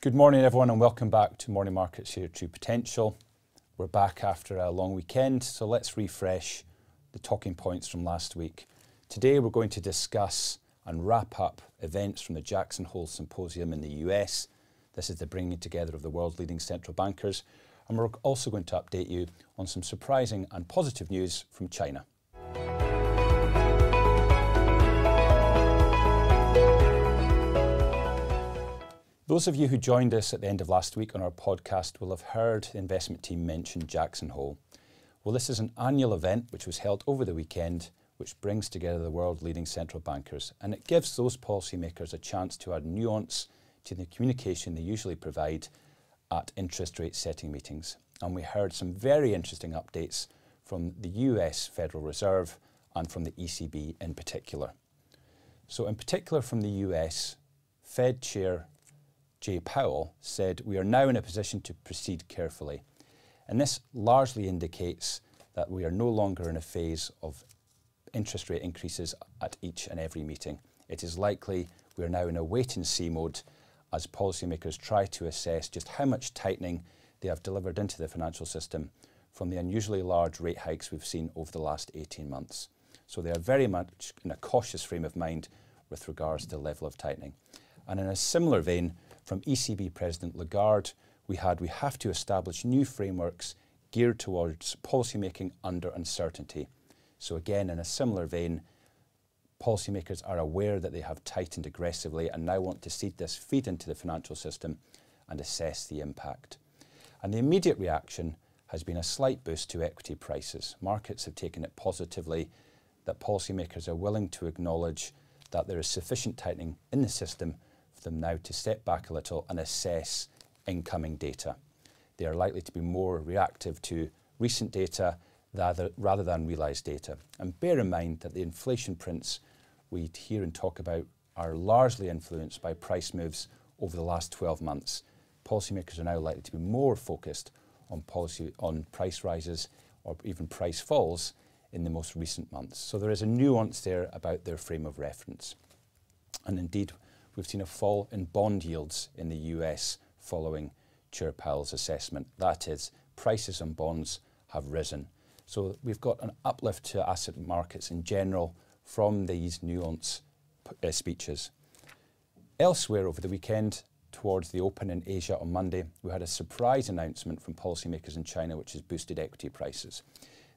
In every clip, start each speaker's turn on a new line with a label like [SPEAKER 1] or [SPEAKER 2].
[SPEAKER 1] Good morning, everyone, and welcome back to Morning Markets here at True Potential. We're back after a long weekend, so let's refresh the talking points from last week. Today, we're going to discuss and wrap up events from the Jackson Hole Symposium in the US. This is the bringing together of the world's leading central bankers. And we're also going to update you on some surprising and positive news from China. Those of you who joined us at the end of last week on our podcast will have heard the investment team mention Jackson Hole. Well, this is an annual event which was held over the weekend, which brings together the world's leading central bankers, and it gives those policymakers a chance to add nuance to the communication they usually provide at interest rate setting meetings. And we heard some very interesting updates from the US Federal Reserve and from the ECB in particular. So in particular from the US, Fed Chair Jay Powell said, "We are now in a position to proceed carefully." And this largely indicates that we are no longer in a phase of interest rate increases at each and every meeting. It is likely we are now in a wait and see mode as policymakers try to assess just how much tightening they have delivered into the financial system from the unusually large rate hikes we've seen over the last 18 months. So they are very much in a cautious frame of mind with regards to the level of tightening. And in a similar vein, from ECB President Lagarde, we have to establish new frameworks geared towards policymaking under uncertainty. So again, in a similar vein, policymakers are aware that they have tightened aggressively and now want to see this feed into the financial system and assess the impact. And the immediate reaction has been a slight boost to equity prices. Markets have taken it positively that policymakers are willing to acknowledge that there is sufficient tightening in the system for them now to step back a little and assess incoming data. They are likely to be more reactive to recent data rather than realised data. And bear in mind that the inflation prints we hear and talk about are largely influenced by price moves over the last 12 months. Policymakers are now likely to be more focused on price rises or even price falls in the most recent months. So there is a nuance there about their frame of reference. And indeed, we've seen a fall in bond yields in the US following Chair Powell's assessment. That is, prices on bonds have risen. So we've got an uplift to asset markets in general from these nuance speeches. Elsewhere over the weekend, towards the open in Asia on Monday, we had a surprise announcement from policymakers in China which has boosted equity prices.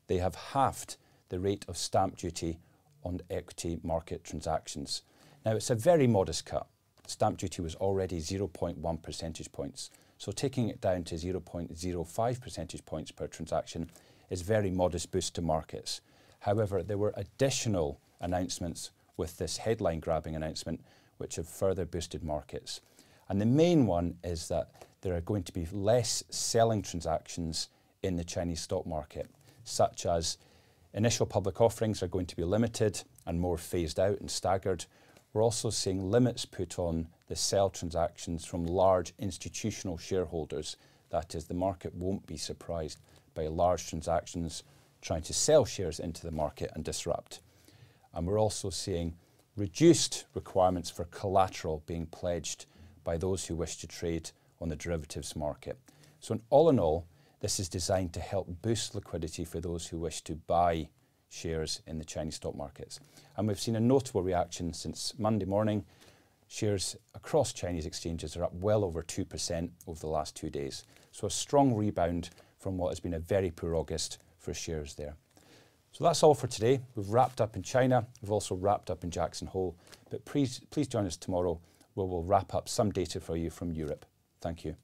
[SPEAKER 1] They have halved the rate of stamp duty on equity market transactions. Now, it's a very modest cut. Stamp duty was already 0.1 percentage points. So taking it down to 0.05 percentage points per transaction is a very modest boost to markets. However, there were additional announcements with this headline grabbing announcement which have further boosted markets. And the main one is that there are going to be less selling transactions in the Chinese stock market, such as initial public offerings are going to be limited and more phased out and staggered. We're also seeing limits put on the sell transactions from large institutional shareholders. That is, the market won't be surprised by large transactions trying to sell shares into the market and disrupt. And we're also seeing reduced requirements for collateral being pledged by those who wish to trade on the derivatives market. So all in all, this is designed to help boost liquidity for those who wish to buy shares in the Chinese stock markets. And we've seen a notable reaction since Monday morning. Shares across Chinese exchanges are up well over 2% over the last 2 days. So a strong rebound from what has been a very poor August for shares there. So that's all for today. We've wrapped up in China. We've also wrapped up in Jackson Hole. But please join us tomorrow where we'll wrap up some data for you from Europe. Thank you.